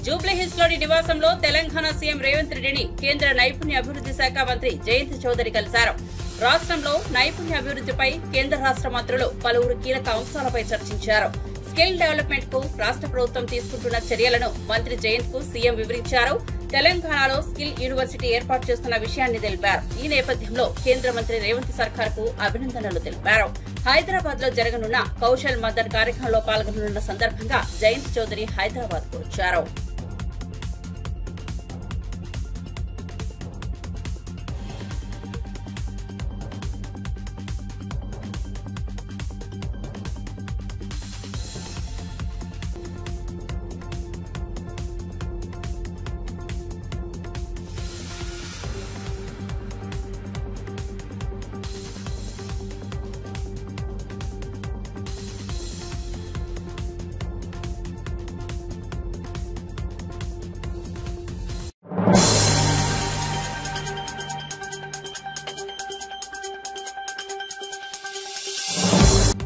జూబ్లీహిల్స్ లోని నివాసంలో తెలంగాణ సీఎం రేవంత్ రెడ్డిని కేంద్ర నైపుణ్య అభివృద్ధి శాఖ మంత్రి జయంత్ చౌదరి కలిశారు. రాష్ట్రంలో నైపుణ్య అభివృద్ధిపై కేంద్ర రాష్ట్ర మంత్రులు పలువురు కీలక అంశాలపై చర్చించారు. స్కిల్ డెవలప్మెంట్ కు రాష్ట్ర ప్రభుత్వం తీసుకుంటున్న చర్యలను మంత్రి జయంత్ కు సీఎం వివరించారు. తెలంగాణలో స్కిల్ యూనివర్సిటీ ఏర్పాటు చేస్తున్న విషయాన్ని తెలిపారు. ఈ నేపథ్యంలో కేంద్ర మంత్రి రేవంత్ సర్కార్ కు అభినందనలు తెలిపారు. హైదరాబాద్ లో జరగనున్న కౌశల్ మదన్ కార్యక్రమంలో పాల్గొననున్న సందర్భంగా జయంత్ చౌదరి హైదరాబాద్ కు వచ్చారు.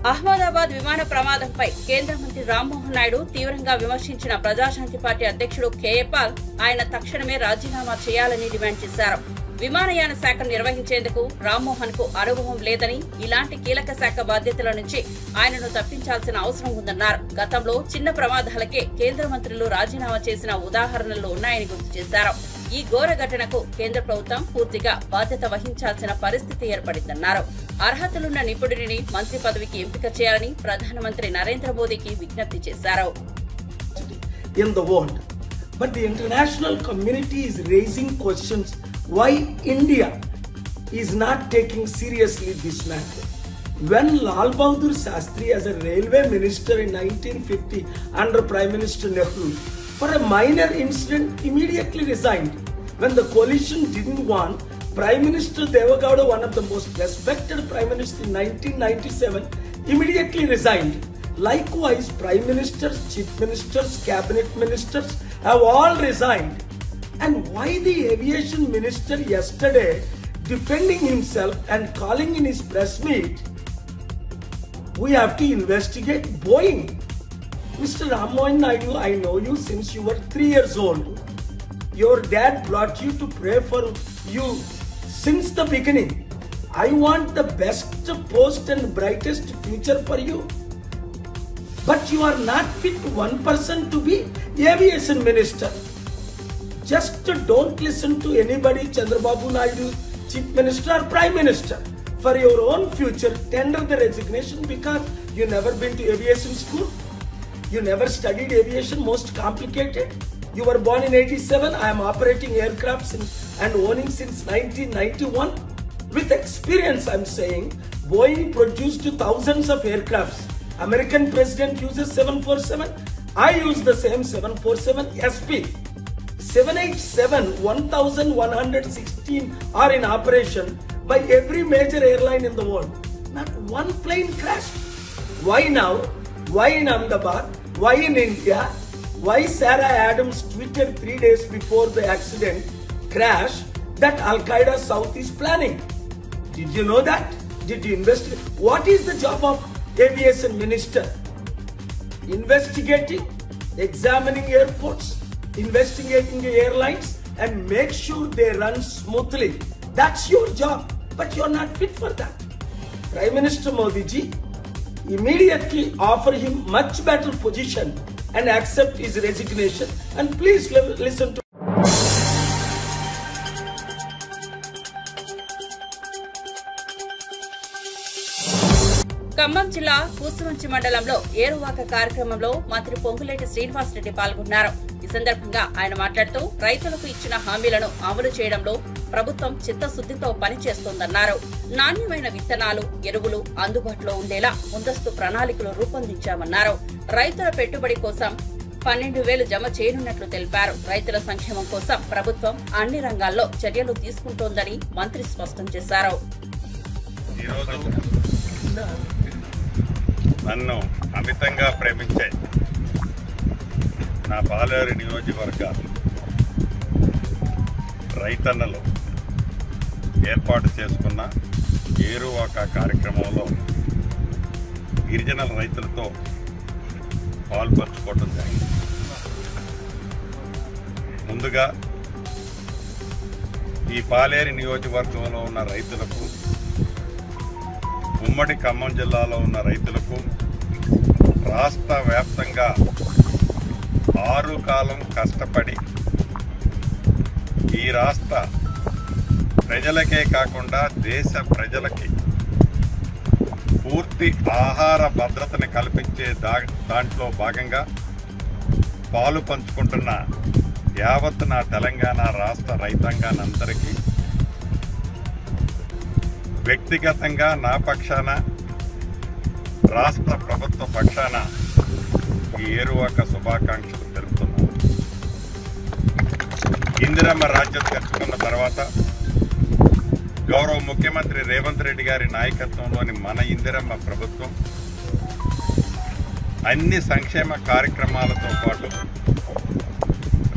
అహ్మదాబాద్ విమాన ప్రమాదంపై కేంద్ర మంత్రి రామ్మోహన్ నాయుడు తీవ్రంగా విమర్శించిన ప్రజాశాంతి పార్టీ అధ్యక్షుడు కేఏ పాల్ ఆయన తక్షణమే రాజీనామా చేయాలని డిమాండ్ చేశారు. విమానయాన శాఖ నిర్వహించేందుకు రామ్మోహన్ కు అనుభవం లేదని, ఇలాంటి కీలక శాఖ బాధ్యతల నుంచి ఆయనను తప్పించాల్సిన అవసరం ఉందన్నారు. గతంలో చిన్న ప్రమాదాలకే కేంద్ర మంత్రులు రాజీనామా చేసిన ఉదాహరణలు ఉన్నాయని గుర్తు చేశారు. ఈ ఘోర ఘటనకు కేంద్ర ప్రభుత్వం పూర్తిగా బాధ్యత వహించాల్సిన పరిస్థితి ఏర్పడిందన్నారు. అర్హతలున్న నిపుణుడిని మంత్రి పదవికి ఎంపిక చేయాలని ప్రధానమంత్రి నరేంద్ర మోదీకి విజ్ఞప్తి చేశారు. In the world, but the international community is raising questions why India is not taking seriously this matter. When Lal Bahadur Shastri as a railway minister in 1950 under Prime Minister Nehru for a minor incident immediately resigned. When the coalition didn't want, Prime Minister Deva Gowda, one of the most respected Prime Minister in 1997, immediately resigned. Likewise, Prime Ministers, Chief Ministers, Cabinet Ministers have all resigned. And why the Aviation Minister yesterday defending himself and calling in his press meet, we have to investigate Boeing. Mr. Rammohan Naidu, I know you since you were 3 years old. Your dad brought you to pray for you since the beginning. I want the best post and brightest future for you. But you are not fit 1% to be Aviation Minister. Just don't listen to anybody, Chandrababu Naidu, Chief Minister or Prime Minister. For your own future, tender the resignation because you never been to aviation school. You never studied aviation, most complicated. You were born in 87. I am operating aircraft and owning since 1991. With experience, I am saying, Boeing produced thousands of aircrafts. American president uses 747. I use the same 747 SP. 787, 1116 are in operation by every major airline in the world. Not one plane crashed. Why now? Why in Ahmedabad? Why in India? Why Sarah Adams tweeted 3 days before the accident crash that Al-Qaeda South is planning? Did you know that? Did you investigate? What is the job of Aviation Minister? Investigating, examining airports, investigating the airlines and make sure they run smoothly. That's your job, but you're not fit for that. Prime Minister Modi ji, immediately offer him much better position and accept his resignation. And please listen to Khammam జిల్లా కూసుమంచి మండలంలో ఏరువాక కార్యక్రమంలో మంత్రి పొంగులేటి శ్రీనివాస్ రెడ్డి పాల్గొన్నారు. ఈ సందర్భంగా ఆయన మాట్లాడుతూ రైతులకు ఇచ్చిన హామీలను అమలు చేయడంలో ప్రభుత్వం చిత్తశుద్దితో పనిచేస్తోందన్నారు. నాణ్యమైన విత్తనాలు, ఎరువులు అందుబాటులో ఉండేలా ముందస్తు ప్రణాళికలు రూపొందించామన్నారు. రైతుల పెట్టుబడి కోసం 12,000 జమ చేయనున్నట్లు తెలిపారు. రైతుల సంక్షేమం కోసం ప్రభుత్వం అన్ని రంగాల్లో చర్యలు తీసుకుంటోందని మంత్రి స్పష్టం చేశారు. నన్ను అమితంగా ప్రేమించే నా పాలేరు నియోజకవర్గ రైతన్నలు ఏర్పాటు చేసుకున్న ఏరువాక కార్యక్రమంలో గిరిజన రైతులతో పాల్పంచుకోవడం జరిగింది. ముందుగా ఈ పాలేరు నియోజకవర్గంలో ఉన్న రైతులకు, ఉమ్మడి ఖమ్మం జిల్లాలో ఉన్న రైతులకు రాష్ట్ర వ్యాప్తంగా 6 కాలం కష్టపడి ఈ రాష్ట్ర ప్రజలకే కాకుండా దేశ ప్రజలకి పూర్తి ఆహార భద్రతని కల్పించే దాంట్లో భాగంగా పాలు పంచుకుంటున్న యావత్ నా తెలంగాణ రాష్ట్ర రైతాంగానందరికీ వ్యక్తిగతంగా నా పక్షాన, రాష్ట్ర ప్రభుత్వ పక్షాన ఈ ఏరువాక శుభాకాంక్షలు తెలుపుతున్నాను. ఇందిరమ్మ రాజ్యం తెచ్చుకున్న తర్వాత గౌరవ ముఖ్యమంత్రి రేవంత్ రెడ్డి గారి నాయకత్వంలోని మన ఇందిరమ్మ ప్రభుత్వం అన్ని సంక్షేమ కార్యక్రమాలతో పాటు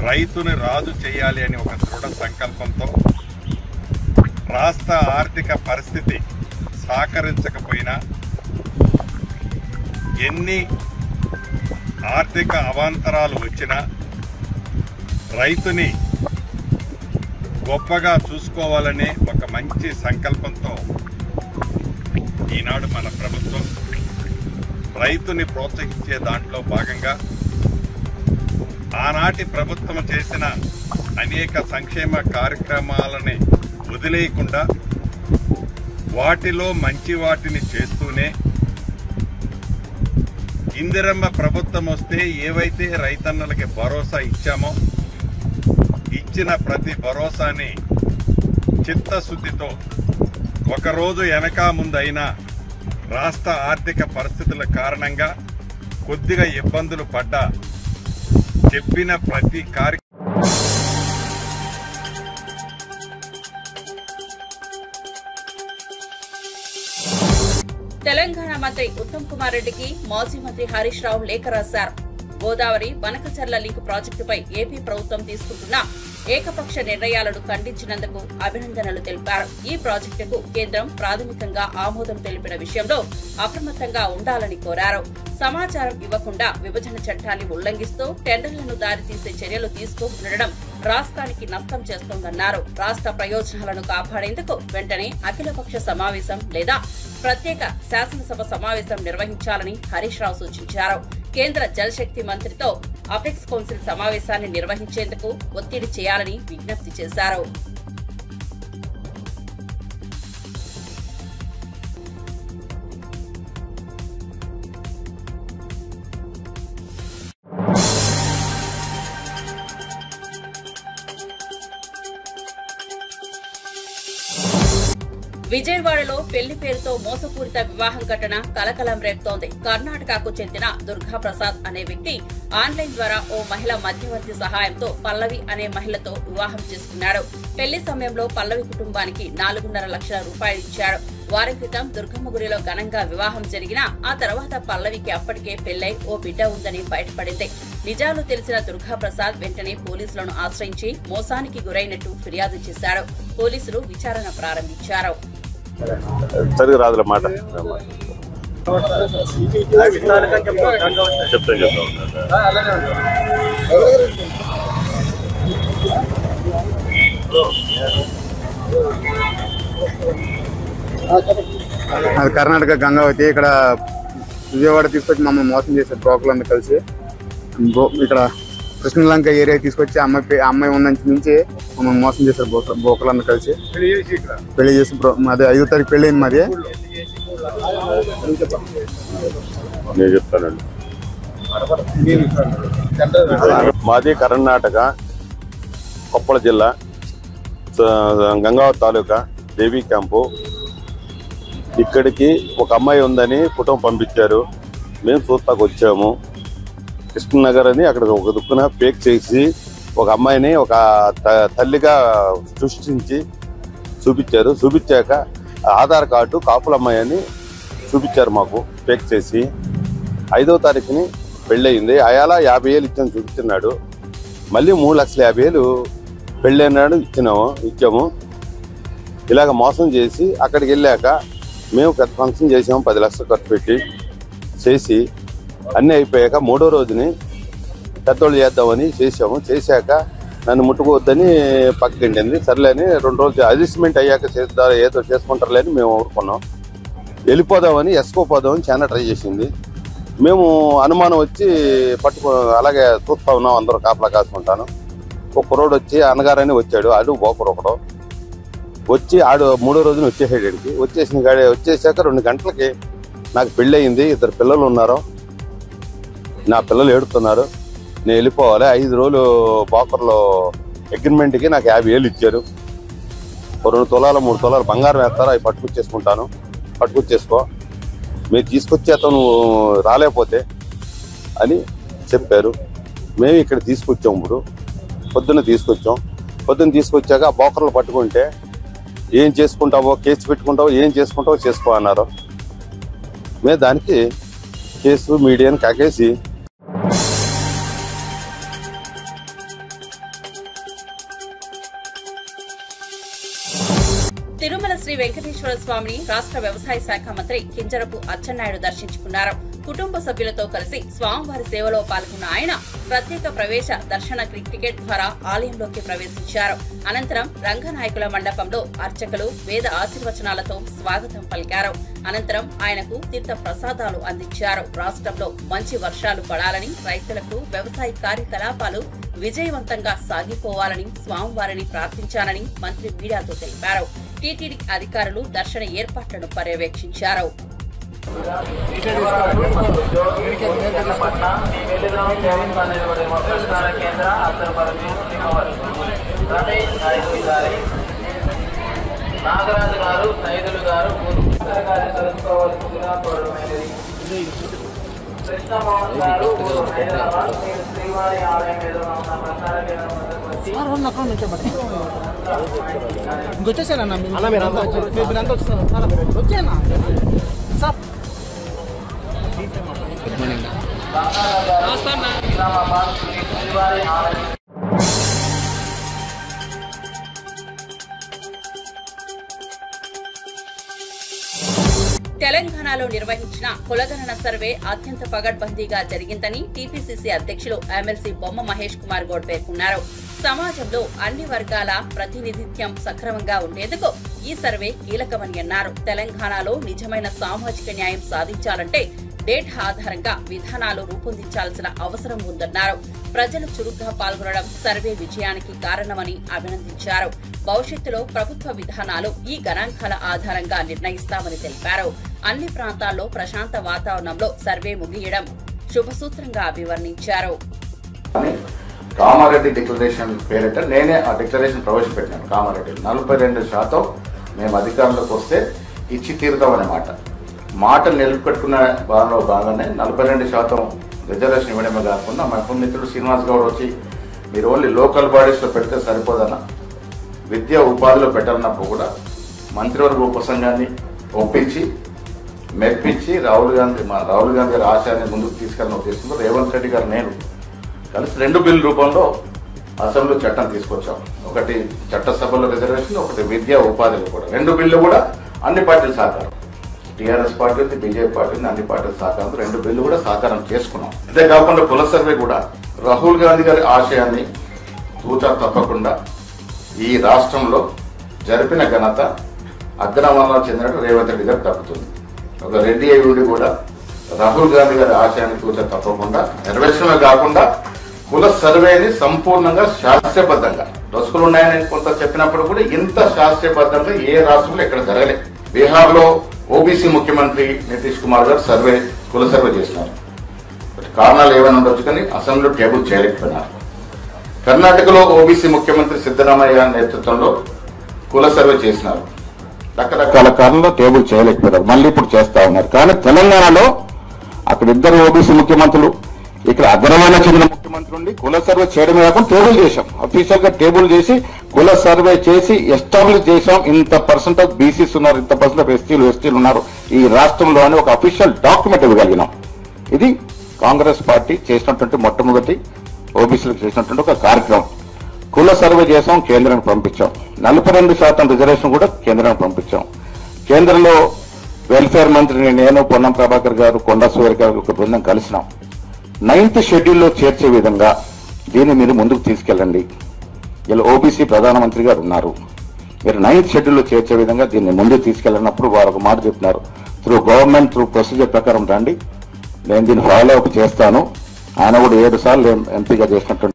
రైతుని రాజు చేయాలి అని ఒక దృఢ సంకల్పంతో రాష్ట్ర ఆర్థిక పరిస్థితి సహకరించకపోయినా, ఎన్ని ఆర్థిక అవాంతరాలు వచ్చినా రైతుని గొప్పగా చూసుకోవాలనే ఒక మంచి సంకల్పంతో ఈనాడు మన ప్రభుత్వం రైతుని ప్రోత్సహించే దాంట్లో భాగంగా ఆనాటి ప్రభుత్వం చేసిన అనేక సంక్షేమ కార్యక్రమాలని వదిలేయకుండా వాటిలో మంచి వాటిని చేస్తూనే ఇందిరమ్మ ప్రభుత్వం వస్తే ఏవైతే రైతన్నలకి భరోసా ఇచ్చామో ఇచ్చిన ప్రతి భరోసాని చిత్తశుద్ధితో ఒకరోజు వెనక ముందైనా రాష్ట్ర ఆర్థిక పరిస్థితుల కారణంగా కొద్దిగా ఇబ్బందులు పడ్డా చెప్పిన ప్రతి తెలంగాణ మంత్రి ఉత్తమ్ కుమార్ రెడ్డికి మాజీ మంత్రి హరీష్ రావు లేఖ రాశారు. గోదావరి బనకచర్ల లింక్ ప్రాజెక్టుపై ఏపీ ప్రభుత్వం తీసుకుంటున్న ఏకపక్ష నిర్ణయాలను ఖండించినందుకు అభినందనలు తెలిపారు. ఈ ప్రాజెక్టుకు కేంద్రం ప్రాథమికంగా ఆమోదం తెలిపిన విషయంలో అప్రమత్తంగా ఉండాలని కోరారు. సమాచారం ఇవ్వకుండా విభజన చట్టాన్ని ఉల్లంఘిస్తూ టెండర్లను దారితీసే చర్యలు తీసుకోకుండడం రాష్ట్రానికి నష్టం చేస్తోందన్నారు. రాష్ట్ర ప్రయోజనాలను కాపాడేందుకు వెంటనే అఖిలపక్ష సమావేశం లేదా ప్రత్యేక శాసనసభ సమావేశం నిర్వహించాలని హరీష్ రావు సూచించారు. కేంద్ర జలశక్తి మంత్రితో అపెక్స్ కౌన్సిల్ సమావేశాన్ని నిర్వహించేందుకు ఒత్తిడి చేయాలని విజ్ఞప్తి చేశారు. విజయవాడలో పెళ్లి పేరుతో మోసపూరిత వివాహం ఘటన కలకలం రేపుతోంది. కర్ణాటకకు చెందిన దుర్గా ప్రసాద్ అనే వ్యక్తి ఆన్లైన్ ద్వారా ఓ మహిళ మధ్యవర్తి సహాయంతో పల్లవి అనే మహిళతో వివాహం చేసుకున్నాడు. పెళ్లి సమయంలో పల్లవి కుటుంబానికి 4.5 లక్షల రూపాయలు ఇచ్చాడు. వారి క్రితం దుర్గమ్మగుడిలో ఘనంగా వివాహం జరిగినా ఆ తర్వాత పల్లవికి అప్పటికే పెళ్లై ఓ బిడ్డ ఉందని బయటపడింది. నిజాలు తెలిసిన దుర్గా ప్రసాద్ వెంటనే పోలీసులను ఆశ్రయించి మోసానికి గురైనట్టు ఫిర్యాదు చేశాడు. పోలీసులు విచారణ ప్రారంభించారు. అది కర్ణాటక గంగావతి. ఇక్కడ విజయవాడ తీసుకొచ్చి మమ్మల్ని మోసం చేశారు బ్రోకర్లందరూ కలిసి. ఇక్కడ కృష్ణలంక ఏరియా తీసుకొచ్చి అమ్మాయి ఉన్నంచి నుంచి మమ్మల్ని మోసం చేశారు బ్రోకర్లందరూ కలిసి. పెళ్లి చేసి అదే 5వ తారీఖు పెళ్లి అయింది మాది. నేను చెప్తానండి. మాది కర్ణాటక కొప్పల జిల్లా గంగావతి తాలూకా దేవీ క్యాంపు. ఇక్కడికి ఒక అమ్మాయి ఉందని కుటుంబం పంపించారు. మేము చూస్తాకు వచ్చాము. కృష్ణనగర్ అని అక్కడ ఒక దుక్కున పేక్ చేసి ఒక అమ్మాయిని ఒక తల్లిగా సృష్టించి చూపించారు. చూపించాక ఆధార్ కార్డు కాపుల అమ్మాయి అని చూపించారు మాకు పేక్ చేసి. 5వ తారీఖుని పెళ్ళయింది. అయాల 50,000 ఇచ్చాను చూపించున్నాడు. మళ్ళీ 3,50,000 పెళ్ళైనాడు ఇచ్చాము. ఇలాగ మోసం చేసి అక్కడికి వెళ్ళాక మేము పెద్ద ఫంక్షన్ చేసాము. 10 లక్షలు ఖర్చు పెట్టి చేసి అన్నీ అయిపోయాక 3వ రోజుని పెద్దోళ్ళు చేద్దామని చేసాము. చేశాక నన్ను ముట్టుకోవద్దని పక్కకిండింది. సర్లేని 2 రోజులు అడ్జస్ట్మెంట్ అయ్యాక ఏదో చేసుకుంటారులేని మేము ఊరుకున్నాం. వెళ్ళిపోదామని పోదామని చాలా ట్రై చేసింది. మేము అనుమానం వచ్చి అలాగే చూస్తా ఉన్నాం, అందరూ కాపలా కాసుకుంటాను. ఒక కుర్రోడు వచ్చి అన్నగారని వచ్చాడు, ఆడు ఒకడు వచ్చి ఆడు 3వ రోజున వచ్చేసాడు. ఇక్కడికి వచ్చేసాక 2 గంటలకి నాకు పెళ్ళి అయింది, 2 పిల్లలు ఉన్నారు, నా పిల్లలు ఏడుతున్నారు, నేను వెళ్ళిపోవాలి. 5 రోజులు బోకర్లో అగ్రిమెంట్కి నాకు 50,000 ఇచ్చారు. 2 తులాలు 3 తులాలు బంగారం వేస్తారు, అవి పట్టుకొచ్చేసుకో, మీరు తీసుకొచ్చి అతను రాలేకపోతే అని చెప్పారు. మేము ఇక్కడ తీసుకొచ్చాం. ఇప్పుడు పొద్దున్న తీసుకొచ్చాక ఆ బోకర్లు పట్టుకుంటే ఏం చేసుకుంటావో, కేసు పెట్టుకుంటావో, ఏం చేసుకుంటావో చేసుకో అన్నారు. మేము దానికి కేసు మీడియాని కాకేసి తిరుమల శ్రీ వెంకటేశ్వర స్వామిని రాష్ట్ర వ్యవసాయ శాఖ మంత్రి కింజరపు అచ్చెన్నాయుడు దర్శించుకున్నారు. కుటుంబ సభ్యులతో కలిసి స్వామివారి సేవలో పాల్గొన్న ఆయన ప్రత్యేక ప్రవేశ దర్శన టికెట్ ద్వారా ఆలయంలోకి ప్రవేశించారు. అనంతరం రంగనాయకుల మండపంలో అర్చకులు వేద ఆశీర్వచనాలతో స్వాగతం పలికారు. అనంతరం ఆయనకు తీర్థ ప్రసాదాలు అందించారు. రాష్ట్రంలో మంచి వర్షాలు పడాలని, రైతులకు వ్యవసాయ కార్యకలాపాలు విజయవంతంగా సాగిపోవాలని స్వామివారిని ప్రార్థించానని మంత్రి మీడియాతో తెలిపారు. టీటీడీ అధికారులు దర్శన ఏర్పాట్లను పర్యవేక్షించారు. నాగరాజు గారు, సైదులు గారు కృష్ణమోహన్ గారు హైదరాబాద్ శ్రీవారి ఆలయం ఎదురుగా ఉన్న ప్రసార కేంద్రం ఇంకొచ్చేసారన్నా మీరంతా వచ్చేనా సార్ శ్రీవారి ఆలయం. తెలంగాణలో నిర్వహించిన కులగణన సర్వే అత్యంత పగడ్బందీగా జరిగిందని టీపీసీసీ అధ్యక్షులు ఎమ్మెల్సీ బొమ్మ మహేష్ కుమార్ గౌడ్ పేర్కొన్నారు. సమాజంలో అన్ని వర్గాల ప్రాతినిధ్యం సక్రమంగా ఉండేందుకు ఈ సర్వే కీలకమని అన్నారు. తెలంగాణలో నిజమైన సామాజిక న్యాయం సాధించాలంటే డేటా ఆధారంగా విధానాలు రూపొందించాల్సిన అవసరం ఉందన్నారు. ప్రజలు చురుగ్గా పాల్గొనడం సర్వే విజయానికి కారణమని అభినందించారు. భవిష్యత్తులో ప్రభుత్వ విధానాలు ఈ గణాంకాల ఆధారంగా నిర్ణయిస్తామని తెలిపారు. అన్ని ప్రాంతాల్లో ప్రశాంత వాతావరణంలో సర్వే ముగియడం శుభసూత్రంగా అభివర్ణించారు. కామారెడ్డి డిక్లరేషన్ పేరిట నేనే ఆ డిక్లరేషన్ ప్రవేశపెట్టాను. కామారెడ్డి 42% మేము అధికారంలోకి వస్తే ఇచ్చి తీరుతామనే మాట నిలబెట్టుకున్న భాగంగానే 42% రిజర్వేషన్ ఇవ్వడమే కాకుండా మా మిత్రుడు శ్రీనివాస్ గౌడ్ వచ్చి మీరు ఓన్లీ లోకల్ బాడీస్లో పెడితే సరిపోదన్న, విద్యా ఉపాధిలో పెట్టాలన్నప్పుడు కూడా మంత్రివర్గ ఉపసంఘాన్ని ఒప్పించి మెప్పించి రాహుల్ గాంధీ గారి ఆశయాన్ని ముందుకు తీసుకెళ్ళిన ఉద్దేశంలో రేవంత్ రెడ్డి గారు నేను కలిసి 2 బిల్లు రూపంలో అసెంబ్లీ చట్టం తీసుకొచ్చాం. ఒకటి చట్టసభలో రిజర్వేషన్, ఒకటి విద్యా ఉపాధిలో కూడా. 2 బిల్లు కూడా అన్ని పార్టీలు సహకారం, టీఆర్ఎస్ పార్టీ ఉంది, బీజేపీ పార్టీ ఉంది, అన్ని పార్టీల సహకారం 2 బిల్లు కూడా సహకారం చేసుకున్నాం. అంతేకాకుండా కుల సర్వే కూడా రాహుల్ గాంధీ గారి ఆశయాన్ని తూచా తప్పకుండా ఈ రాష్ట్రంలో జరిపిన ఘనత అగ్రవర్ణాలకు చెందినట్టు రేవంత్ రెడ్డి గారు తప్పుతుంది. ఒక రెడ్డి అయి ఉండి కూడా రాహుల్ గాంధీ గారి ఆశయాన్ని తూచా తప్పకుండా నెరవేర్చడమే కాకుండా కుల సర్వేని సంపూర్ణంగా శాస్త్రీయబద్ధంగా రసుకులు ఉన్నాయని కొంత చెప్పినప్పుడు కూడా ఇంత శాస్త్రీయబద్ధంగా ఏ రాష్ట్రంలో ఎక్కడ జరగలేదు. బీహార్లో ఓబీసీ ముఖ్యమంత్రి నితీష్ కుమార్ గారు కుల సర్వే చేసినారు. కారణాలు ఏమైనా ఉండొచ్చు కానీ అసెంబ్లీలో టేబుల్ చేయలేకపోయినారు. కర్ణాటకలో ఓబీసీ ముఖ్యమంత్రి సిద్ధరామయ్య నేతృత్వంలో కుల సర్వే చేసినారు. రకరకాల కారణంలో టేబుల్ చేయలేకపోయినారు. మళ్ళీ ఇప్పుడు చేస్తా ఉన్నారు. కానీ తెలంగాణలో అక్కడ 2 ఓబీసీ ముఖ్యమంత్రులు, ఇక్కడ అగ్రవర్ణ చెందిన ముఖ్యమంత్రి ఉండి కుల సర్వే చేయడమే కాకుండా టేబుల్ చేశాం. అఫీషియల్ గా టేబుల్ చేసి కుల సర్వే చేసి ఎస్టాబ్లిష్ చేశాం. ఇంత పర్సెంట్ ఆఫ్ బీసీస్ ఉన్నారు, ఇంత పర్సెంట్ ఆఫ్ ఎస్టీలు ఉన్నారు ఈ రాష్ట్రంలో అని ఒక అఫీషియల్ డాక్యుమెంట్ ఇవ్వగలిగినాం. ఇది కాంగ్రెస్ పార్టీ చేసినటువంటి మొట్టమొదటి ఓబీసీలకు చేసినటువంటి ఒక కార్యక్రమం. కుల సర్వే చేసాం, కేంద్రానికి పంపించాం. 42% రిజర్వేషన్ కూడా కేంద్రానికి పంపించాం. కేంద్రంలో వెల్ఫేర్ మంత్రిని నేను, పొన్నం ప్రభాకర్ గారు, కొండా సురేఖ గారు ఒక బృందం కలిసినాం. 9th షెడ్యూల్లో చేర్చే విధంగా దీన్ని మీరు ముందుకు తీసుకెళ్ళండి. ఇలా ఓబీసీ ప్రధానమంత్రి గారు ఉన్నారు. మీరు 9th షెడ్యూల్లో చేర్చే విధంగా దీన్ని ముందు తీసుకెళ్ళినప్పుడు వారు ఒక మాట చెప్పినారు, త్రూ గవర్నమెంట్ త్రూ ప్రొసీజర్ ప్రకారం రండి, నేను దీన్ని ఫాలో అప్ చేస్తాను. ఆయన కూడా 7 సార్లు ఎంపీగా చేసినట్టు.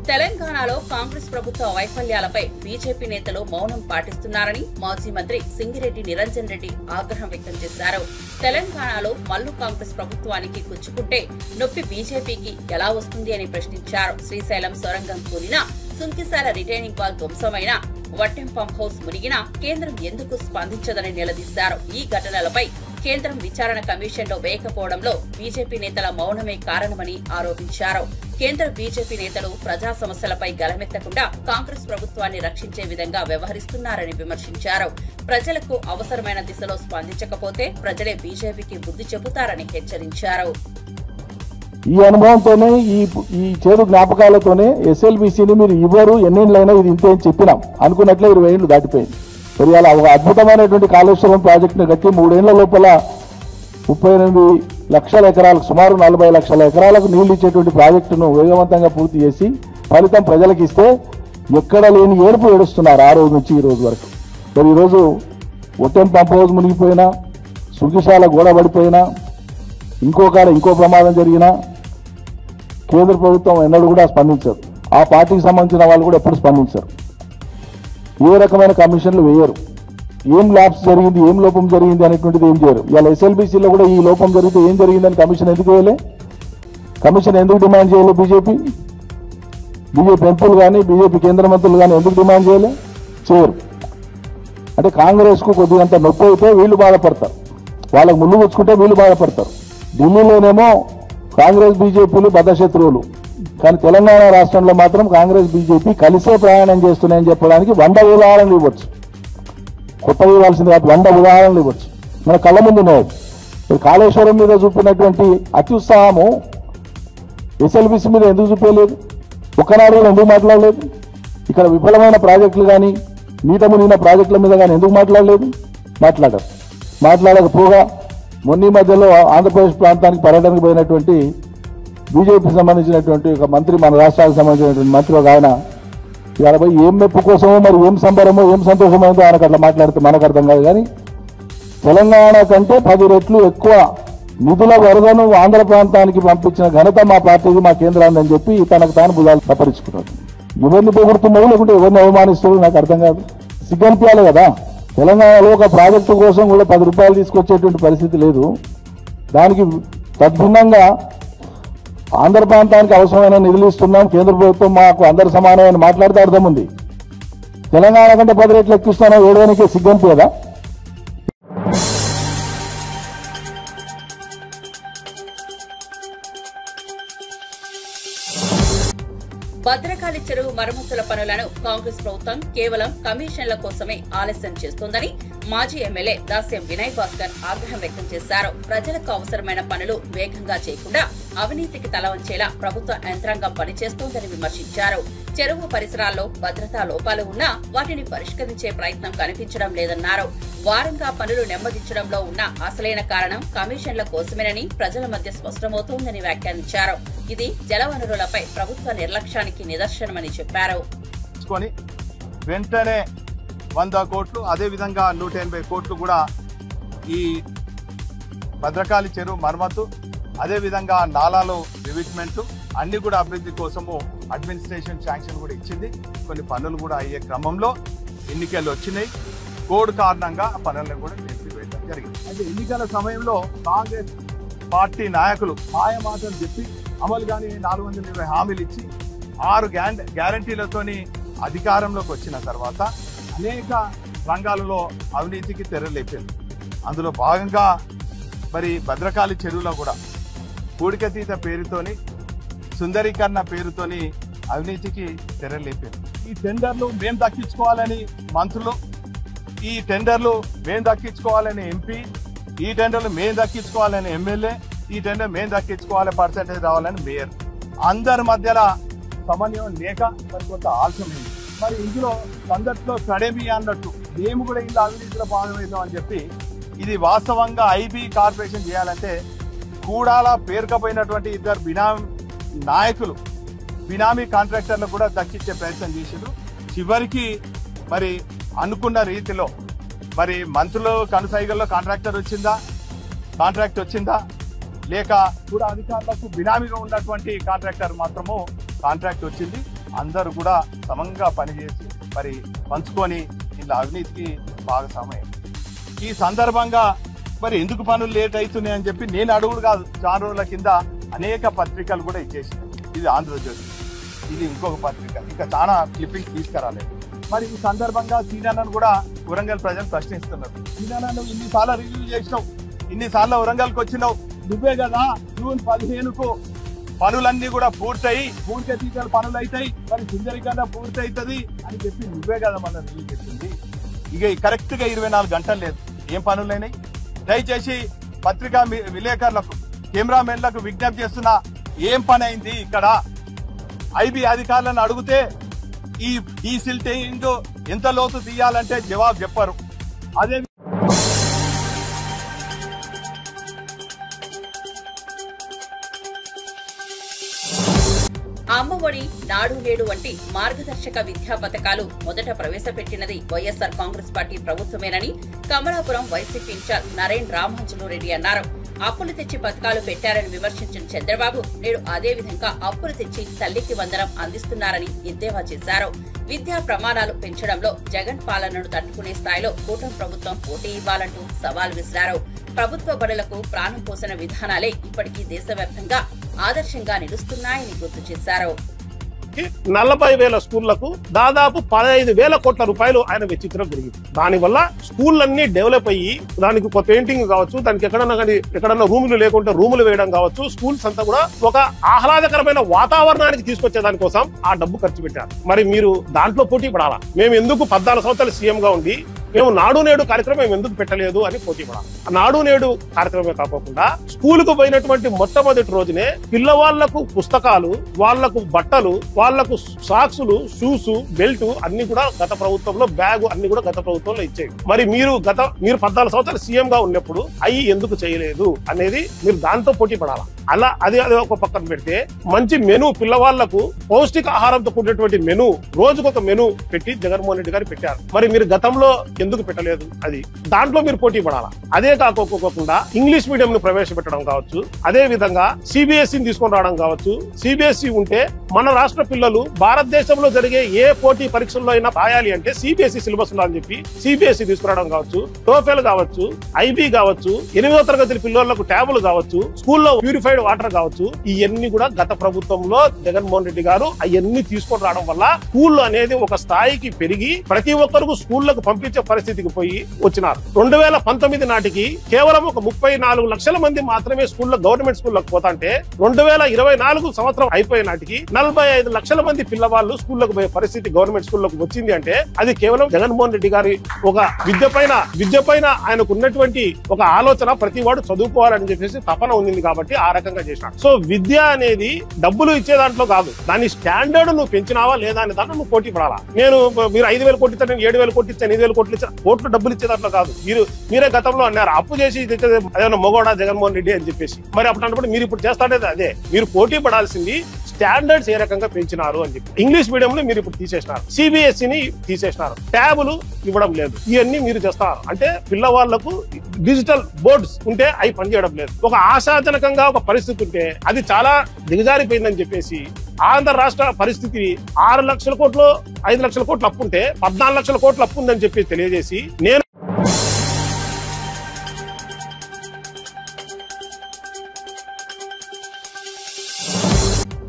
తెలంగాణలో కాంగ్రెస్ ప్రభుత్వ వైఫల్యాలపై బీజేపీ నేతలు మౌనం పాటిస్తున్నారని మాజీ మంత్రి సింగిరెడ్డి నిరంజన్ రెడ్డి ఆగ్రహం వ్యక్తం చేశారు. తెలంగాణలో మల్లు కాంగ్రెస్ ప్రభుత్వానికి గుచ్చుకుంటే నొప్పి బీజేపీకి ఎలా వస్తుంది అని ప్రశ్నించారు. శ్రీశైలం సొరంగం కూలినా, సుంకిశాల రిటైనింగ్ వాల్ ధ్వంసమైన, వట్టెం పంప్ హౌస్ మునిగినా కేంద్రం ఎందుకు స్పందించదని నిలదీశారు. ఈ ఘటనలపై కేంద్రం విచారణ కమిషన్లో వేయకపోవడంలో బీజేపీ నేతల మౌనమే కారణమని ఆరోపించారు. కేంద్ర బీజేపీ నేతలు ప్రజా సమస్యలపై గలమెత్తకుండా కాంగ్రెస్ ప్రభుత్వాన్ని రక్షించే విధంగా వ్యవహరిస్తున్నారని విమర్శించారు. ప్రజలకు అవసరమైన దిశలో స్పందించకపోతే ప్రజలే బీజేపీకి బుద్ధి చెబుతారని హెచ్చరించారు. ఈ అనుభవంతోనే ఈ చేదు జ్ఞాపకాలతోనే ఎస్ఎల్బీసీని మీరు ఇవ్వరు, ఎన్నేళ్ళైనా ఇది ఇంతే అని చెప్పినాం. అనుకున్నట్లే 20 ఏళ్లు దాటిపోయింది. మరి అలా ఒక అద్భుతమైనటువంటి కాళేశ్వరం ప్రాజెక్టును కట్టి 3 ఏళ్ల లోపల 38 లక్షల ఎకరాలకు, సుమారు 40 లక్షల ఎకరాలకు నీళ్లు ఇచ్చేటువంటి ప్రాజెక్టును వేగవంతంగా పూర్తి చేసి ఫలితం ప్రజలకు ఇస్తే ఎక్కడ లేని ఏడుపు ఏడుస్తున్నారు ఆ రోజు నుంచి ఈ రోజు వరకు. మరి ఈరోజు ఒట్టెం పంప్ హౌస్ మునిగిపోయినా, సుంకిశాల గోడ పడిపోయినా, ఇంకో ప్రమాదం జరిగినా కేంద్ర ప్రభుత్వం ఎన్నడూ కూడా స్పందించరు. ఆ పార్టీకి సంబంధించిన వాళ్ళు కూడా ఎప్పుడు స్పందించరు. ఏ రకమైన కమిషన్లు వేయరు. ఏం ల్యాబ్స్ జరిగింది, ఏం లోపం జరిగింది అనేటువంటిది ఏం చేయరు. ఇవాళ ఎస్ఎల్బీసీలో కూడా ఈ లోపం జరిగితే ఏం జరిగిందని కమిషన్ ఎందుకు వేయలే? కమిషన్ ఎందుకు డిమాండ్ చేయలే? బీజేపీ ఎంపీలు కానీ బీజేపీ కేంద్ర మంత్రులు కానీ ఎందుకు డిమాండ్ చేయలే? చేయరు. అంటే కాంగ్రెస్కు కొద్దిగంత నొప్పి అయితే వీళ్ళు బాధపడతారు, వాళ్ళకు ముళ్ళు గుచ్చుకుంటే వీళ్ళు బాధపడతారు. ఢిల్లీలోనేమో కాంగ్రెస్ బీజేపీలు బద్ధశత్రువులు, కానీ తెలంగాణ రాష్ట్రంలో మాత్రం కాంగ్రెస్ బీజేపీ కలిసే ప్రయాణం చేస్తున్నాయని చెప్పడానికి 100 ఉదాహరణలు ఇవ్వచ్చు. కొత్తగా ఇవ్వాల్సింది కాదు, 100 ఉదాహరణలు ఇవ్వచ్చు. మన కళ్ళ ముందు ఉన్నాయి. కాళేశ్వరం మీద చూపినటువంటి అత్యుత్సాహము ఎస్ఎల్బీసీ మీద ఎందుకు చూపించలేదు? ఒక్కనాడు కూడా ఎందుకు మాట్లాడలేదు? ఇక్కడ విఫలమైన ప్రాజెక్టులు కానీ, నీట మునిగిన ప్రాజెక్టుల మీద కానీ ఎందుకు మాట్లాడలేదు? మాట్లాడకపోగా మొన్న మధ్యలో ఆంధ్రప్రదేశ్ ప్రాంతానికి పర్యటనకు పోయినటువంటి బీజేపీకి సంబంధించినటువంటి ఒక మంత్రి, మన రాష్ట్రానికి సంబంధించినటువంటి మంత్రి ఒక ఆయన, ఇవాళ పోయి ఏం మెప్పు కోసమో మరి ఏం సంబరమో ఏం సంతోషమైందో ఆయనకు అట్లా మాట్లాడితే మనకు అర్థం కాదు. కానీ తెలంగాణ కంటే 10 రెట్లు ఎక్కువ నిధుల వరదను ఆంధ్ర ప్రాంతానికి పంపించిన ఘనత మా పార్టీది, మా కేంద్రాన్ని అని చెప్పి తనకు తాను భుజాలు తప్పరించుకున్నాడు. ఎవరిని పొగుడుతున్నావు లేకుంటే ఎవరిని అవమానిస్తావు నాకు అర్థం కాదు. సిగ్గనిపించాలి కదా. తెలంగాణలో ఒక ప్రాజెక్టు కోసం కూడా 10 రూపాయలు తీసుకొచ్చేటువంటి పరిస్థితి లేదు. దానికి తద్భిన్నంగా ఆంధ్ర ప్రాంతానికి అవసరమైన నిధులు ఇస్తున్నాం, కేంద్ర ప్రభుత్వం మాకు అందరు సమానమని మాట్లాడితే అర్థం ఉంది. తెలంగాణ కంటే 10 రెట్లు ఎక్కిస్తానో ఏడవనికే సిగ్గనిపించదా? భద్రకాళి చెరువు మరమ్మతుల పనులను కాంగ్రెస్ ప్రభుత్వం కేవలం కమిషన్ల కోసమే ఆలస్యం చేస్తోందని మాజీ ఎమ్మెల్యే దాస్యం వినయ్ భాస్కర్ ఆగ్రహం వ్యక్తం చేశారు. ప్రజలకు అవసరమైన పనులు వేగంగా చేయకుండా అవినీతికి తల వంచేలా ప్రభుత్వ యంత్రాంగం పనిచేస్తోందని విమర్శించారు. చెరువు పరిసరాల్లో భద్రతా లోపాలు ఉన్నా వాటిని పరిష్కరించే ప్రయత్నం కనిపించడం లేదన్నారు. వారంగా పనులు నెమ్మదించడంలో ఉన్న అసలైన కారణం కమిషన్ల కోసమేనని ప్రజల మధ్య స్పష్టమవుతోందని వ్యాఖ్యానించారు. ఇది జలవనరులపై ప్రభుత్వ నిర్లక్ష్యానికి నిదర్శనమని చెప్పారు. వెంటనే 100 కోట్లు, అదేవిధంగా 180 కోట్లు కూడా ఈ భద్రకాళి చెరువు మరమ్మతు, అదేవిధంగా నాలాలు రివిట్మెంట్ అన్ని కూడా అభివృద్ధి కోసము అడ్మినిస్ట్రేషన్ శాంక్షన్ కూడా ఇచ్చింది. కొన్ని పనులు కూడా అయ్యే క్రమంలో ఎన్నికలు వచ్చినాయి. కోడ్ కారణంగా ఆ పనులను కూడా నిలిపివేయడం జరిగింది. అయితే ఎన్నికల సమయంలో కాంగ్రెస్ పార్టీ నాయకులు మాయమాటలు చెప్పి అమలు కానీ 420 హామీలు ఇచ్చి 6 గ్యారంటీలతోని అధికారంలోకి వచ్చిన తర్వాత అనేక రంగాలలో అవినీతికి తెరలేపింది. అందులో భాగంగా మరి భద్రకాళి చెరువులో కూడా పూడికతీత పేరుతోని, సుందరీకరణ పేరుతోని అవినీతికి తెరలేపింది. ఈ టెండర్లు మేము దక్కించుకోవాలని మంత్రులు, ఈ టెండర్లు మేము దక్కించుకోవాలని ఎంపీ, ఈ టెండర్లు మేము దక్కించుకోవాలని ఎమ్మెల్యే, ఈ టెండర్ మేము దక్కించుకోవాలి పర్సెంటేజ్ రావాలని మేయర్, అందరి మధ్యలో సమన్వయం లేక మరి కొంత ఆలస్యమైంది. మరి ఇందులో సందట్లో కడేమి అన్నట్టు మేము కూడా ఇందులో అవినీతిలో భాగమవుతాం అని చెప్పి ఇది వాస్తవంగా ఐబీ కార్పొరేషన్ చేయాలంటే కూడాల పేరుకపోయినటువంటి ఇద్దరు నాయకులు బినామీ కాంట్రాక్టర్లు కూడా దక్కించే ప్రయత్నం చేశారు. చివరికి మరి అనుకున్న రీతిలో మరి మంత్రులు కనుసైగల్లో కాంట్రాక్ట్ వచ్చిందా లేక కూడా అధికారులకు బినామీగా ఉన్నటువంటి కాంట్రాక్టర్ మాత్రము కాంట్రాక్ట్ వచ్చింది. అందరూ కూడా సమంగా పనిచేసి మరి పంచుకొని ఇలా అవినీతికి భాగస్వామ్యం. ఈ సందర్భంగా మరి ఎందుకు పనులు లేట్ అవుతున్నాయి అని చెప్పి నేను అడుగుడు కాదు, చాలా రోజుల కింద అనేక పత్రికలు కూడా ఇచ్చేసినాయి. ఇది ఆంధ్రజ్యోతి, ఇది ఇంకొక పత్రిక, ఇంకా చాలా క్లిప్పింగ్స్ తీసుకురాలేదు. మరి ఈ సందర్భంగా సీనాలను కూడా వరంగల్ ప్రజలు ప్రశ్నిస్తున్నారు. సీనాలను ఇన్నిసార్లు రివ్యూ చేసినావు, ఇన్నిసార్లు వరంగల్కి వచ్చినావు, నువ్వే కదా జూన్ 15కు పనులన్నీ కూడా పూర్తయి పూర్తిగా పనులు అవుతాయి, మరి సుందరీకరణ పూర్తి అవుతుంది అని చెప్పి నువ్వే కదా మన రివ్యూ చెప్పింది. ఇక కరెక్ట్ గా 24 గంటలు లేదు, ఏం పనులైనాయి? దయచేసి పత్రికా విలేకరులకు కెమెరామెన్లకు విజ్ఞప్తి చేస్తున్నా, ఏం పని అయింది ఇక్కడ? ఐబీ అధికారులను అడిగితే ఈ సిల్టింగ్ ఎంత లోతు తీయాలంటే జవాబు చెప్పారు. అదే అమ్మఒడి, నాడు నేడు వంటి మార్గదర్శక విద్యా పథకాలు మొదట ప్రవేశపెట్టినది వైఎస్సార్ కాంగ్రెస్ పార్టీ ప్రభుత్వమేనని కమలాపురం వైసీపీ ఇన్ఛార్జ్ నరేన్ రామాంజనేయ రెడ్డి అన్నారు. అప్పులు తెచ్చి పథకాలు పెట్టారని విమర్శించిన చంద్రబాబు నేడు అదే విధంగా అప్పులు తెచ్చి తల్లికి వందనం అందిస్తున్నారని ఎద్దేవా చేశారు. విద్యా ప్రమాణాలు పెంచడంలో జగన్ పాలనను తట్టుకునే స్థాయిలో కూటమి ప్రభుత్వం పోటీ ఇవ్వాలంటూ సవాల్ విసిరారు. ప్రభుత్వ బడులకు ప్రాణం పోసిన విధానాలే ఇప్పటికీ దేశవ్యాప్తంగా ఆదర్శంగా నిలుస్తున్నాయని గుర్తు చేశారు. 40,000 స్కూళ్లకు దాదాపు 15,000 కోట్ల రూపాయలు ఆయన వెచ్చించడం జరిగింది. దానివల్ల స్కూళ్ళన్నీ డెవలప్ అయ్యి దానికి ఒక పెయింటింగ్ కావచ్చు, దానికి ఎక్కడన్నా రూములు లేకుంటే రూములు వేయడం కావచ్చు, స్కూల్స్ అంతా కూడా ఒక ఆహ్లాదకరమైన వాతావరణానికి తీసుకొచ్చే దానికోసం ఆ డబ్బు ఖర్చు పెట్టారు. మరి మీరు దాంట్లో పోటీ పడాలా? మేము ఎందుకు 14 సంవత్సరాలు సీఎం గా ఉండి మేము నాడు నేడు కార్యక్రమం ఎందుకు పెట్టలేదు అని పోటీ పడాలి. నాడు నేడు కార్యక్రమమే కాకుండా స్కూలుకు పోయినటువంటి మొట్టమొదటి రోజునే పిల్లవాళ్లకు పుస్తకాలు, వాళ్లకు బట్టలు, వాళ్లకు సాక్సులు, షూస్, బెల్ట్ అన్ని కూడా గత ప్రభుత్వంలో, బ్యాగ్ అన్ని కూడా గత ప్రభుత్వంలో ఇచ్చేవి. మరి మీరు 14 సంవత్సరాలు సీఎం గా ఉన్నప్పుడు అవి ఎందుకు చేయలేదు అనేది మీరు దాంతో పోటీ పడాలా. అలా అది ఒక పక్కన పెడితే మంచి మెను, పిల్లవాళ్లకు పౌష్టిక ఆహారంతో కూడినటువంటి మెను, రోజుకొక మెను పెట్టి జగన్మోహన్ రెడ్డి గారు పెట్టారు. మరి మీరు గతంలో ఎందుకు పెట్టలేదు? అది దాంట్లో మీరు పోటీ పడాలా. అదే కాకోకుండా ఇంగ్లీష్ మీడియం ను ప్రవేశపెట్టడం కావచ్చు, అదే విధంగా సిబిఎస్ఈని తీసుకొని రావడం కావచ్చు. సిబిఎస్ఈ ఉంటే మన రాష్ట్ర పిల్లలు భారతదేశంలో జరిగే ఏ పోటీ పరీక్షల్లో అయినా రాయాలి అంటే సిబిఎస్ఈ సిలబస్ ఉండాలని చెప్పి సిబిఎస్ఈ తీసుకురావడం కావచ్చు, టోఫెల్ కావచ్చు, ఐబీ కావచ్చు, 8వ తరగతి పిల్లలకు ట్యాబులు కావచ్చు, స్కూల్లో ప్యూరిఫైడ్ వాటర్ కావచ్చు. ఇవన్నీ కూడా గత ప్రభుత్వంలో జగన్మోహన్ రెడ్డి గారు అవన్నీ తీసుకొని రావడం వల్ల స్కూల్ అనేది ఒక స్థాయికి పెరిగి ప్రతి ఒక్కరికి స్కూళ్లకు పంపించే పరిస్థితికి పోయి వచ్చినారు. 2019 నాటికి కేవలం ఒక 34 లక్షల మంది మాత్రమే గవర్నమెంట్ స్కూళ్లకు పోతాంటే 2024 సంవత్సరం అయిపోయే నాటికి 45 లక్షల మంది పిల్లవాళ్ళు స్కూళ్లకు పోయే పరిస్థితి గవర్నమెంట్ స్కూళ్లకు వచ్చింది అంటే అది కేవలం జగన్మోహన్ రెడ్డి గారి ఒక విద్య పైన ఆయనకు ఉన్నటువంటి ఒక ఆలోచన, ప్రతి వాడు చదువుకోవాలని చెప్పేసి తపన ఉంది కాబట్టి ఆ రకంగా చేసినాడు. సో విద్య అనేది డబ్బులు ఇచ్చే దాంట్లో కాదు, దాని స్టాండర్డ్ నువ్వు పెంచినావా లేదా అనే దాంట్లో నువ్వు పోటీ పడాలా. మీరు 5,000 కోట్లు ఇచ్చాను, 7,000 కోట్లు ఇచ్చాను, 8,000 కోట్లు ఇచ్చాను, కోట్లు డబ్బులు ఇచ్చే దాంట్లో కాదు. మీరే గతంలో అన్నారు అప్పు చేసి అదేమన్నా మొగోడా జగన్మోహన్ రెడ్డి అని చెప్పేసి. మరి అప్పుడు మీరు ఇప్పుడు చేస్తాడేది అదే. మీరు పోటీ పడాల్సింది స్టాండర్డ్స్ ఏ రకంగా పెంచినారు అని చెప్పి. ఇంగ్లీష్ మీడియం ని మీరు ఇప్పుడు తీసేసినారు, సిబిఎస్ఈని తీసేసినారు, ట్యాబులు ఇవ్వడం లేదు. ఇవన్నీ మీరు చేస్తారు అంటే పిల్లవాళ్లకు డిజిటల్ బోర్డ్స్ ఉంటే అవి పనిచేయడం లేదు. ఒక ఆశాజనకంగా ఒక పరిస్థితి ఉంటే అది చాలా దిగజారిపోయిందని చెప్పేసి ఆంధ్ర రాష్ట్ర పరిస్థితి 6 లక్షల కోట్లు 5 లక్షల కోట్లు అప్పు ఉంటే 14 లక్షల కోట్లు అప్పు ఉందని చెప్పి తెలియజేసి నేను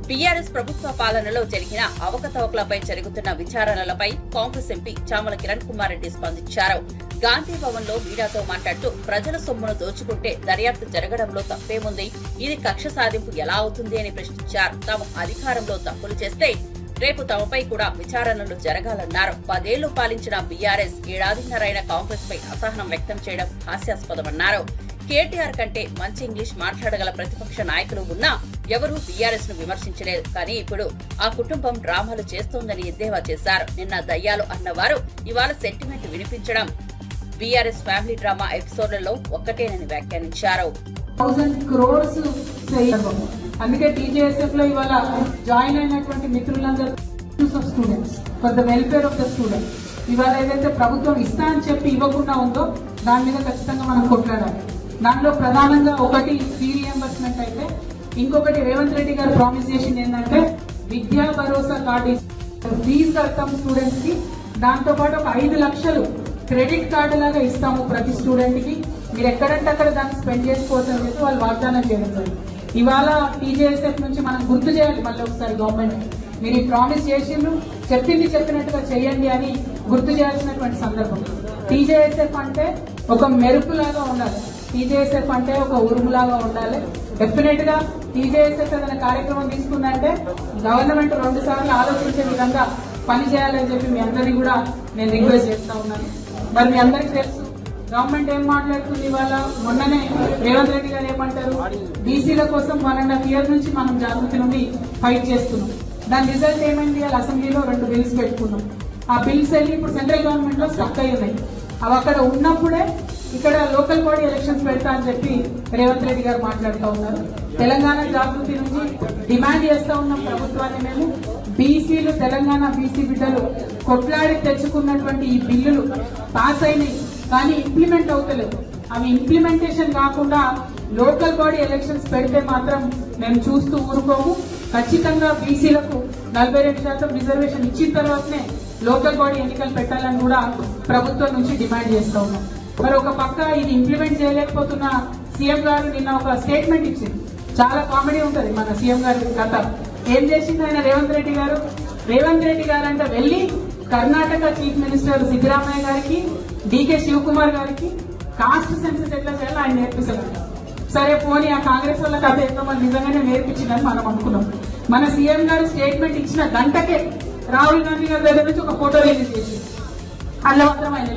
టీఆర్ఎస్ ప్రభుత్వ పాలనలో జరిగిన అవకతవకలపై జరుగుతున్న విచారణలపై కాంగ్రెస్ ఎంపీ చామల కిరణ్ కుమార్ రెడ్డి స్పందించారు. గాంధీ భవన్ లో మీడియాతో మాట్లాడుతూ ప్రజల సొమ్మును దోచుకుంటే దర్యాప్తు జరగడంలో తప్పేముంది, ఇది కక్ష సాధింపు ఎలా అవుతుంది అని ప్రశ్నించారు. తాము అధికారంలో తప్పులు చేస్తే రేపు తమపై కూడా విచారణలు జరగాలన్నారు. 10 ఏళ్లు పాలించిన బీఆర్ఎస్, ఏడాదిన్నరైన కాంగ్రెస్ పై అసహనం వ్యక్తం చేయడం హాస్యాస్పదమన్నారు. కేటీఆర్ కంటే మంచి ఇంగ్లీష్ మాట్లాడగల ప్రతిపక్ష నాయకులు ఉన్నా ఎవరూ బీఆర్ఎస్ ను విమర్శించలేదు. కానీ ఇప్పుడు ఆ కుటుంబం డ్రామాలు చేస్తోందని ఎద్దేవా చేశారు. నిన్న దయ్యాలు అన్నవారు ఇవాళ సెంటిమెంట్ వినిపించడం బీఆర్ఎస్ ఫ్యామిలీ డ్రామా ఎపిసోడ్లలో ఒక్కటేనని వ్యాఖ్యానించారు. 1000 crores అందుకే టీజేఎస్ఎఫ్ లో ఇవాళ జాయిన్ అయినటువంటి మిత్రులందరూ students for the welfare of the student ఇవాళ ఏదైతే ప్రభుత్వం ఇస్తా అని చెప్పి ఇవ్వకుండా ఉందో దాని మీద ఖచ్చితంగా మనం కొట్లాడాలి. దానిలో ప్రధానంగా ఒకటి ఫీ రియంబర్స్మెంట్ అయితే, ఇంకొకటి రేవంత్ రెడ్డి గారు ప్రామిస్ చేసింది ఏంటంటే విద్యా భరోసా కార్డు ఫీజు కడతాం స్టూడెంట్స్ కి, దాంతో పాటు ఒక 5 లక్షలు క్రెడిట్ కార్డు లాగా ఇస్తాము ప్రతి స్టూడెంట్ కి, మీరు ఎక్కడంటే అక్కడ దాన్ని స్పెండ్ చేసుకోవచ్చు అని చెప్పి వాళ్ళు వాగ్దానం చేయడం జరిగింది. ఇవాళ టీజేఎస్ఎఫ్ నుంచి మనం గుర్తు చేయాలి మళ్ళీ ఒకసారి గవర్నమెంట్, మీరు ఈ ప్రామిస్ చేసిండ్రు, చెప్పినట్టుగా చేయండి అని గుర్తు చేయాల్సినటువంటి సందర్భం. టీజేఎస్ఎఫ్ అంటే ఒక మెరుపులాగా ఉండాలి, టీజేఎస్ఎఫ్ అంటే ఒక ఉరుములాగా ఉండాలి. డెఫినెట్ గా టీజేఎస్ఎఫ్ ఏదైనా కార్యక్రమం తీసుకుందంటే గవర్నమెంట్ 2 సార్లు ఆలోచించే విధంగా పని చేయాలని చెప్పి మీ అందరినీ కూడా నేను రిక్వెస్ట్ చేస్తా ఉన్నాను. మరి మీ అందరికీ తెలుసు గవర్నమెంట్ ఏం మాట్లాడుతుంది. ఇవాళ మొన్ననే రేవంత్ రెడ్డి గారు ఏమంటారు, బీసీల కోసం 1.5 years నుంచి మనం జాగృతి నుండి ఫైట్ చేస్తున్నాం. దాని రిజల్ట్ ఏమైంది, వాళ్ళ అసెంబ్లీలో 2 bills పెట్టుకున్నాం. ఆ బిల్స్ వెళ్ళి ఇప్పుడు సెంట్రల్ గవర్నమెంట్ లో స్టక్ అయి ఉన్నాయి. అవి అక్కడ ఉన్నప్పుడే ఇక్కడ లోకల్ బాడీ ఎలక్షన్స్ పెడతా అని చెప్పి రేవంత్ రెడ్డి గారు మాట్లాడుతూ ఉన్నారు. తెలంగాణ జాగృతి నుంచి డిమాండ్ చేస్తా ఉన్నాం ప్రభుత్వాన్ని మేము, బీసీలు తెలంగాణ బీసీ బిడ్డలు కొట్లాడి తెచ్చుకున్నటువంటి ఈ బిల్లులు పాస్ అయినాయి కానీ ఇంప్లిమెంట్ అవుతలేదు. అవి ఇంప్లిమెంటేషన్ కాకుండా లోకల్ బాడీ ఎలక్షన్స్ పెడితే మాత్రం మేము చూస్తూ ఊరుకోము. ఖచ్చితంగా బీసీలకు 42% రిజర్వేషన్ ఇచ్చిన తర్వాతనే లోకల్ బాడీ ఎన్నికలు పెట్టాలని కూడా ప్రభుత్వం నుంచి డిమాండ్ చేస్తా ఉన్నాం. మరి ఒక పక్క ఇది ఇంప్లిమెంట్ చేయలేకపోతున్న సీఎం గారు నిన్న ఒక స్టేట్మెంట్ ఇచ్చింది, చాలా కామెడీ ఉంటది మన సీఎం గారి కథ. ఏం చేసింది ఆయన రేవంత్ రెడ్డి గారు అంటే వెళ్ళి కర్ణాటక చీఫ్ మినిస్టర్ సిద్ధరామయ్య గారికి, డీకే శివకుమార్ గారికి కాస్ట్ సెన్సస్ ఎట్లా చేయాలో ఆయన నేర్పిస్తారు. సరే పోనీ ఆ కాంగ్రెస్ వాళ్ళ కథ ఎంతో మరి నిజంగానే నేర్పించిందని మనం అనుకున్నాం. మన సీఎం గారు స్టేట్మెంట్ ఇచ్చిన గంటకే రాహుల్ గాంధీ గారి దగ్గర నుంచి ఒక ఫోటో రిలీజ్ చేసి అందులో మాత్రం ఆయన